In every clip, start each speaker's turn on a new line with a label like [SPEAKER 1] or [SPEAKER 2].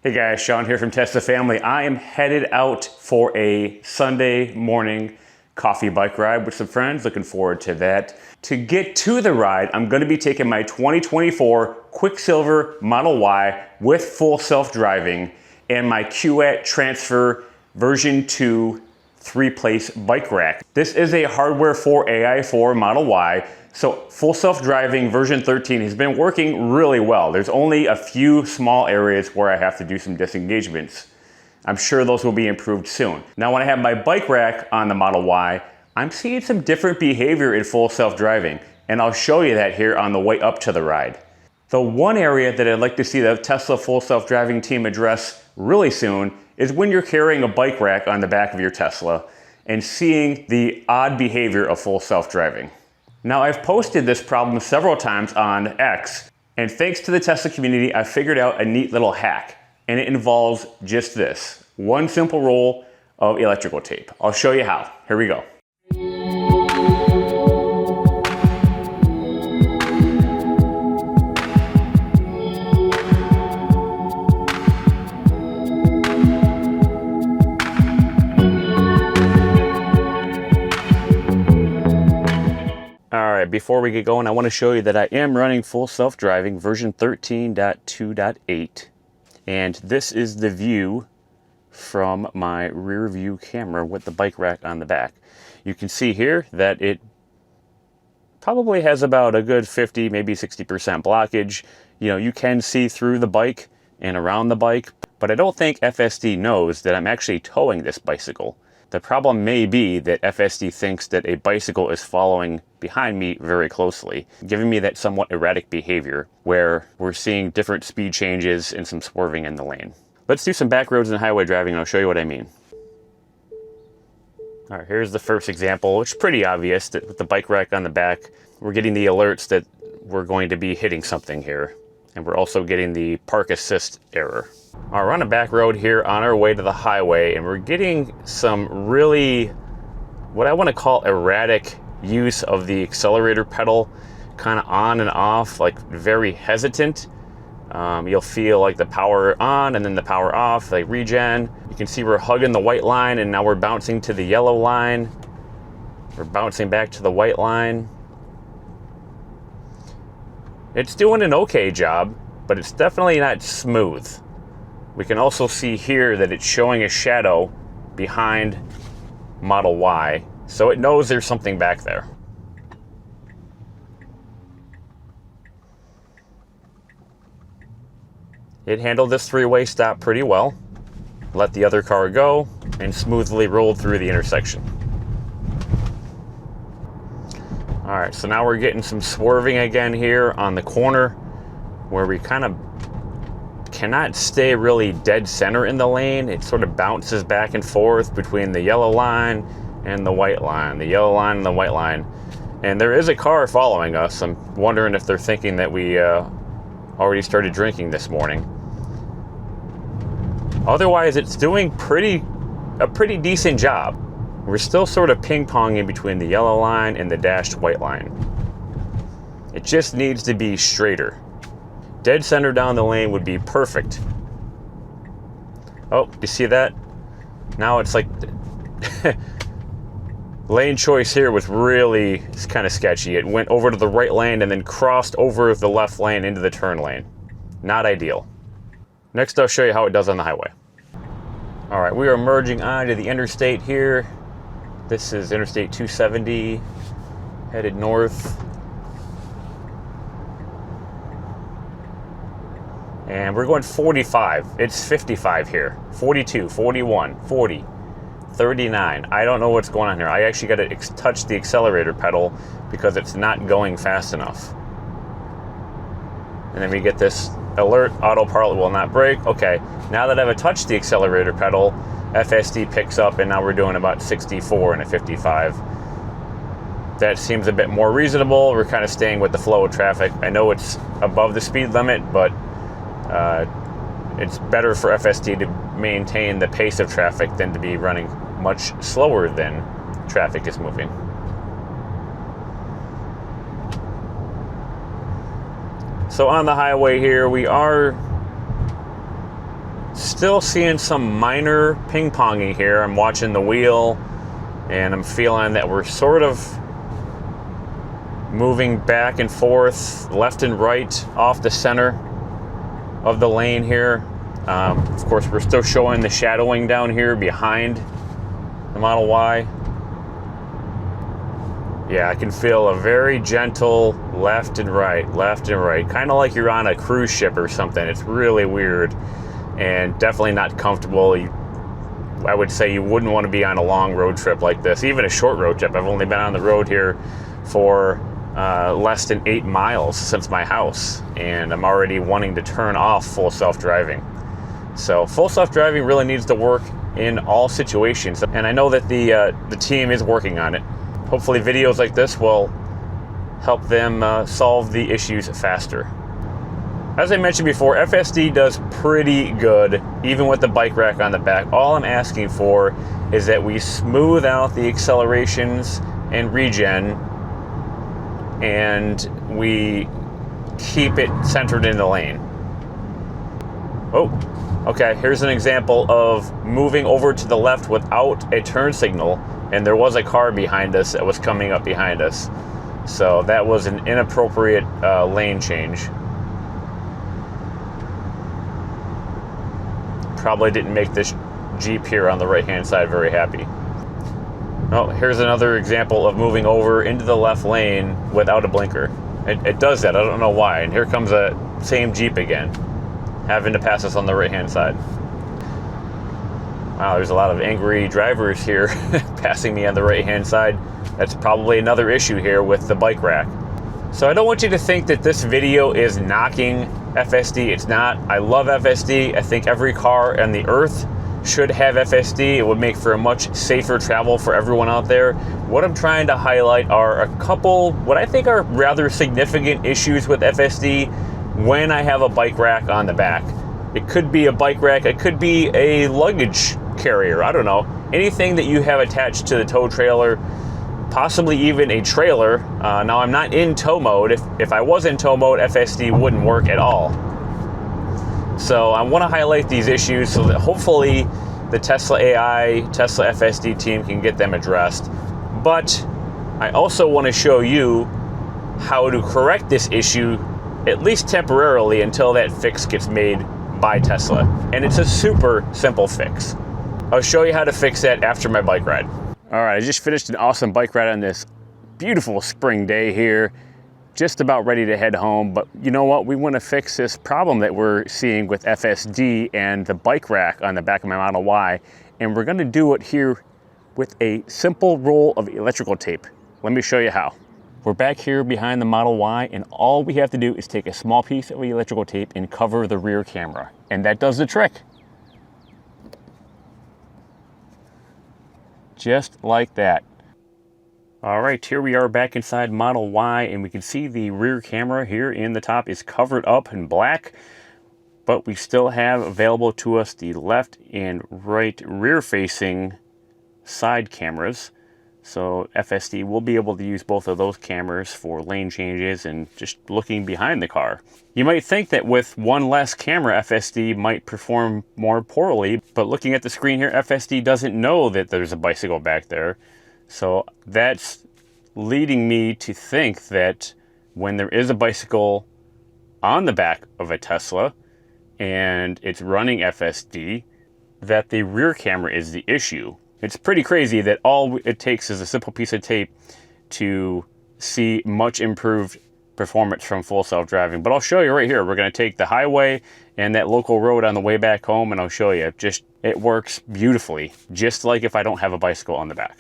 [SPEAKER 1] Hey guys, Sean here from Tesla Family. I am headed out for a Sunday morning coffee bike ride with some friends. Looking forward to that. To get to the ride, I'm going to be taking my 2024 Quicksilver Model Y with full self-driving and my QAT Transfer version 2 3-place bike rack. This is a hardware 4 AI for Model Y. So full self-driving version 13 has been working really well. There's only a few small areas where I have to do some disengagements. I'm sure those will be improved soon. Now when I have my bike rack on the Model Y, I'm seeing some different behavior in full self-driving, and I'll show you that here on the way up to the ride. The one area that I'd like to see the Tesla full self-driving team address really soon is when you're carrying a bike rack on the back of your Tesla and seeing the odd behavior of full self-driving. Now I've posted this problem several times on X, and thanks to the Tesla community, I figured out a neat little hack, and it involves just this. One simple roll of electrical tape. I'll show you how. Here we go. Before we get going, I want to show you that I am running full self-driving version 13.2.8, and this is the view from my rear view camera with the bike rack on the back. You can see here that it probably has about a good 50, maybe 60% blockage. You know, you can see through the bike and around the bike, but I don't think FSD knows that I'm actually towing this bicycle. The problem may be that FSD thinks that a bicycle is following behind me very closely, giving me that somewhat erratic behavior where we're seeing different speed changes and some swerving in the lane. Let's do some back roads and highway driving and I'll show you what I mean. All right, here's the first example. It's pretty obvious that with the bike rack on the back, we're getting the alerts that we're going to be hitting something here. And we're also getting the park assist error. All right, we're on a back road here on our way to the highway, and we're getting some really, what I want to call erratic use of the accelerator pedal, kind of on and off, like very hesitant. You'll feel like the power on and then the power off, like regen. You can see we're hugging the white line and now we're bouncing to the yellow line. We're bouncing back to the white line. It's doing an okay job, but it's definitely not smooth. We can also see here that it's showing a shadow behind Model Y, so it knows there's something back there. It handled this three-way stop pretty well, let the other car go, and smoothly rolled through the intersection. All right, so now we're getting some swerving again here on the corner where we kind of cannot stay really dead center in the lane. It sort of bounces back and forth between the yellow line and the white line, the yellow line and the white line. And there is a car following us. I'm wondering if they're thinking that we already started drinking this morning. Otherwise, it's doing a pretty decent job. We're still sort of ping-ponging between the yellow line and the dashed white line. It just needs to be straighter. Dead center down the lane would be perfect. Oh, you see that? Now it's like lane choice here was really kind of sketchy. It went over to the right lane and then crossed over the left lane into the turn lane. Not ideal. Next, I'll show you how it does on the highway. All right, we are merging onto the interstate here. This is Interstate 270, headed north. And we're going 45. It's 55 here. 42, 41, 40, 39. I don't know what's going on here. I actually got to touch the accelerator pedal because it's not going fast enough. And then we get this alert, autopilot will not brake. Okay, now that I've touched the accelerator pedal, FSD picks up and now we're doing about 64 and a 55. That seems a bit more reasonable. We're kind of staying with the flow of traffic. I know it's above the speed limit, but it's better for FSD to maintain the pace of traffic than to be running much slower than traffic is moving. So on the highway here, we are Still seeing some minor ping-ponging here. I'm watching the wheel and I'm feeling that we're sort of moving back and forth, left and right, off the center of the lane here. Of course, we're still showing the shadowing down here behind the Model Y. Yeah, I can feel a very gentle left and right, kind of like you're on a cruise ship or something. It's really weird and definitely not comfortable. I would say you wouldn't want to be on a long road trip like this, even a short road trip. I've only been on the road here for less than 8 miles since my house, and I'm already wanting to turn off full self-driving. So full self-driving really needs to work in all situations, and I know that the team is working on it. Hopefully videos like this will help them solve the issues faster. As I mentioned before, FSD does pretty good, even with the bike rack on the back. All I'm asking for is that we smooth out the accelerations and regen, and we keep it centered in the lane. Oh, okay, here's an example of moving over to the left without a turn signal, and there was a car behind us that was coming up behind us. So that was an inappropriate lane change. Probably didn't make this Jeep here on the right-hand side very happy. Oh, here's another example of moving over into the left lane without a blinker. It does that, I don't know why. And here comes a same Jeep again, having to pass us on the right-hand side. Wow, there's a lot of angry drivers here passing me on the right-hand side. That's probably another issue here with the bike rack. So I don't want you to think that this video is knocking FSD. It's not. I love FSD. I think every car on the earth should have FSD. It would make for a much safer travel for everyone out there. What I'm trying to highlight are a couple, what I think are rather significant issues with FSD when I have a bike rack on the back. It could be a bike rack, it could be a luggage carrier, I don't know. Anything that you have attached to the tow trailer, possibly even a trailer. Now I'm not in tow mode. If I was in tow mode, FSD wouldn't work at all. So I want to highlight these issues so that hopefully the Tesla AI, Tesla FSD team can get them addressed. But I also want to show you how to correct this issue, at least temporarily, until that fix gets made by Tesla. And it's a super simple fix. I'll show you how to fix that after my bike ride. All right, I just finished an awesome bike ride on this beautiful spring day here. Just about ready to head home, but you know what? We want to fix this problem that we're seeing with FSD and the bike rack on the back of my Model Y, and we're going to do it here with a simple roll of electrical tape. Let me show you how. We're back here behind the Model Y, and all we have to do is take a small piece of electrical tape and cover the rear camera, and that does the trick. Just like that. All right, here we are back inside Model Y, and we can see the rear camera here in the top is covered up in black, but we still have available to us the left and right rear-facing side cameras. So FSD will be able to use both of those cameras for lane changes and just looking behind the car. You might think that with one less camera, FSD might perform more poorly, but looking at the screen here, FSD doesn't know that there's a bicycle back there. So that's leading me to think that when there is a bicycle on the back of a Tesla and it's running FSD, that the rear camera is the issue. It's pretty crazy that all it takes is a simple piece of tape to see much improved performance from full self-driving. But I'll show you right here. We're going to take the highway and that local road on the way back home, and I'll show you. It works beautifully, just like if I don't have a bicycle on the back.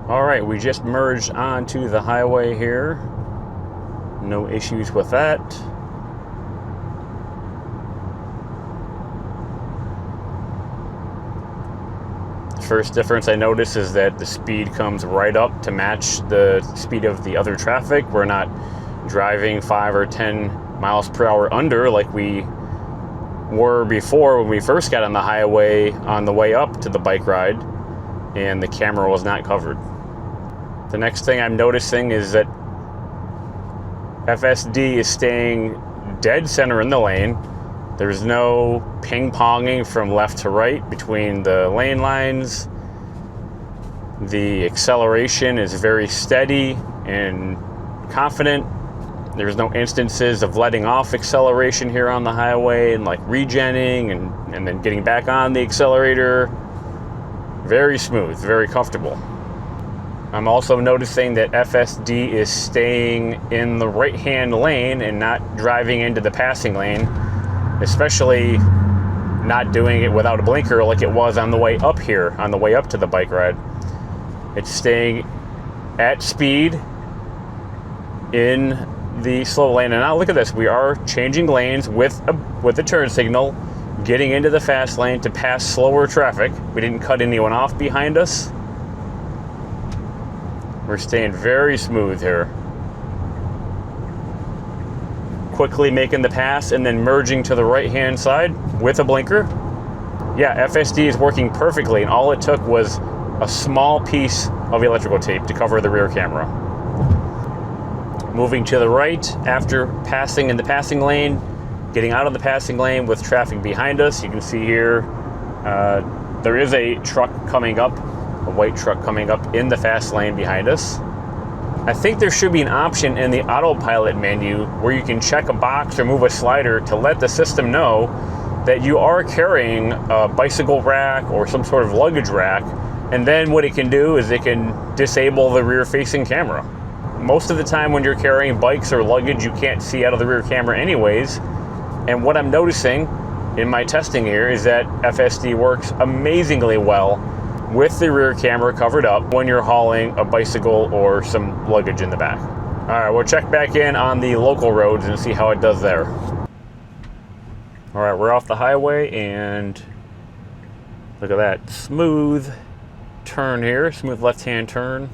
[SPEAKER 1] All right, we just merged onto the highway here. No issues with that. First difference I notice is that the speed comes right up to match the speed of the other traffic. We're not driving 5 or 10 miles per hour under like we were before when we first got on the highway on the way up to the bike ride, and the camera was not covered. The next thing I'm noticing is that FSD is staying dead center in the lane. There's no ping-ponging from left to right between the lane lines. The acceleration is very steady and confident. There's no instances of letting off acceleration here on the highway and like regenning and then getting back on the accelerator. Very smooth, very comfortable. I'm also noticing that FSD is staying in the right-hand lane and not driving into the passing lane, especially not doing it without a blinker like it was on the way up here, on the way up to the bike ride. It's staying at speed in the slow lane. And now look at this, we are changing lanes with a turn signal, getting into the fast lane to pass slower traffic. We didn't cut anyone off behind us. We're staying very smooth here. Quickly making the pass and then merging to the right-hand side with a blinker. Yeah, FSD is working perfectly, and all it took was a small piece of electrical tape to cover the rear camera. Moving to the right after passing in the passing lane, getting out of the passing lane with traffic behind us. You can see here, there is a truck coming up, a white truck coming up in the fast lane behind us. I think there should be an option in the autopilot menu where you can check a box or move a slider to let the system know that you are carrying a bicycle rack or some sort of luggage rack. And then what it can do is it can disable the rear-facing camera. Most of the time when you're carrying bikes or luggage, you can't see out of the rear camera anyways. And what I'm noticing in my testing here is that FSD works amazingly well with the rear camera covered up when you're hauling a bicycle or some luggage in the back. All right, we'll check back in on the local roads and see how it does there. All right, we're off the highway and look at that smooth turn here, smooth left-hand turn.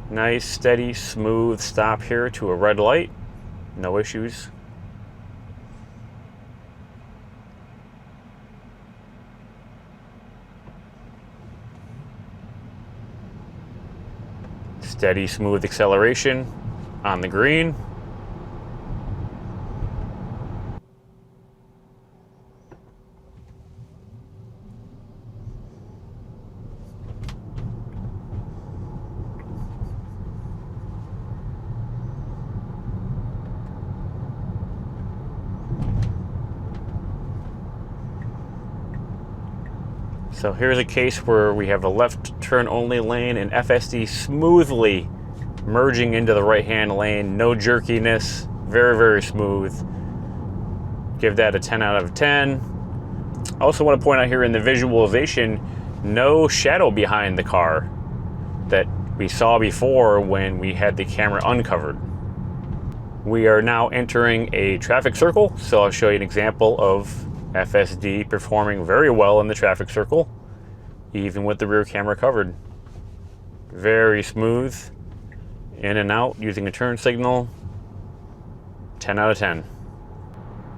[SPEAKER 1] Nice, steady, smooth stop here to a red light. No issues. Steady, smooth acceleration on the green. So here's a case where we have a left turn only lane and FSD smoothly merging into the right hand lane. No jerkiness, very, very smooth. Give that a 10 out of 10. I also want to point out here in the visualization, no shadow behind the car that we saw before when we had the camera uncovered. We are now entering a traffic circle, so I'll show you an example of FSD performing very well in the traffic circle, even with the rear camera covered. Very smooth, in and out using a turn signal, 10 out of 10.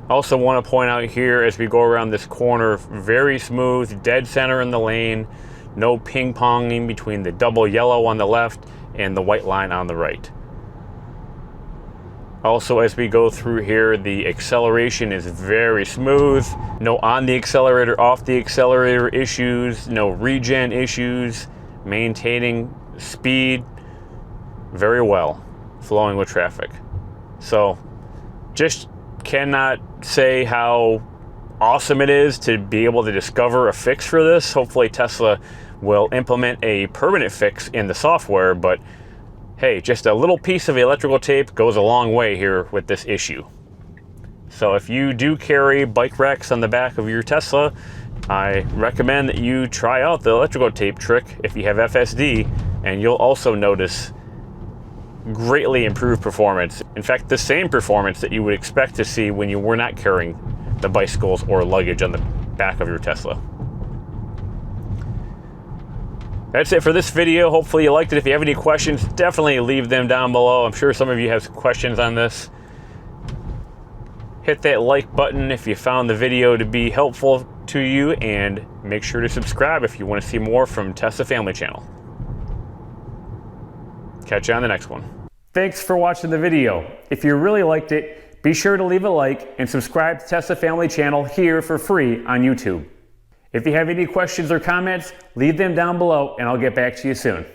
[SPEAKER 1] Also want to point out here as we go around this corner, very smooth, dead center in the lane, no ping-ponging between the double yellow on the left and the white line on the right. Also, as we go through here, the acceleration is very smooth. No on the accelerator, off the accelerator issues, no regen issues, maintaining speed very well, flowing with traffic. So, just cannot say how awesome it is to be able to discover a fix for this. Hopefully Tesla will implement a permanent fix in the software, but hey, just a little piece of electrical tape goes a long way here with this issue. So if you do carry bike racks on the back of your Tesla, I recommend that you try out the electrical tape trick if you have FSD, and you'll also notice greatly improved performance. In fact, the same performance that you would expect to see when you were not carrying the bicycles or luggage on the back of your Tesla. That's it for this video. Hopefully you liked it. If you have any questions, definitely leave them down below. I'm sure some of you have some questions on this. Hit that like button if you found the video to be helpful. to you, and make sure to subscribe if you want to see more from Tesla Family Channel. Catch you on the next one. Thanks for watching the video. If you really liked it, be sure to leave a like and subscribe to Tesla Family Channel here for free on YouTube. If you have any questions or comments, leave them down below and I'll get back to you soon.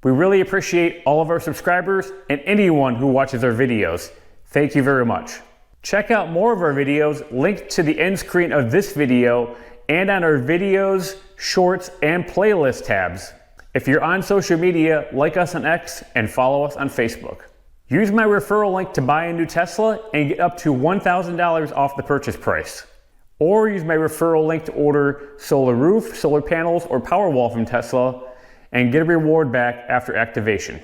[SPEAKER 1] We really appreciate all of our subscribers and anyone who watches our videos. Thank you very much. Check out more of our videos linked to the end screen of this video and on our videos, shorts, and playlist tabs. If you're on social media, like us on X and follow us on Facebook. Use my referral link to buy a new Tesla and get up to $1,000 off the purchase price. Or use my referral link to order solar roof, solar panels, or Powerwall from Tesla and get a reward back after activation.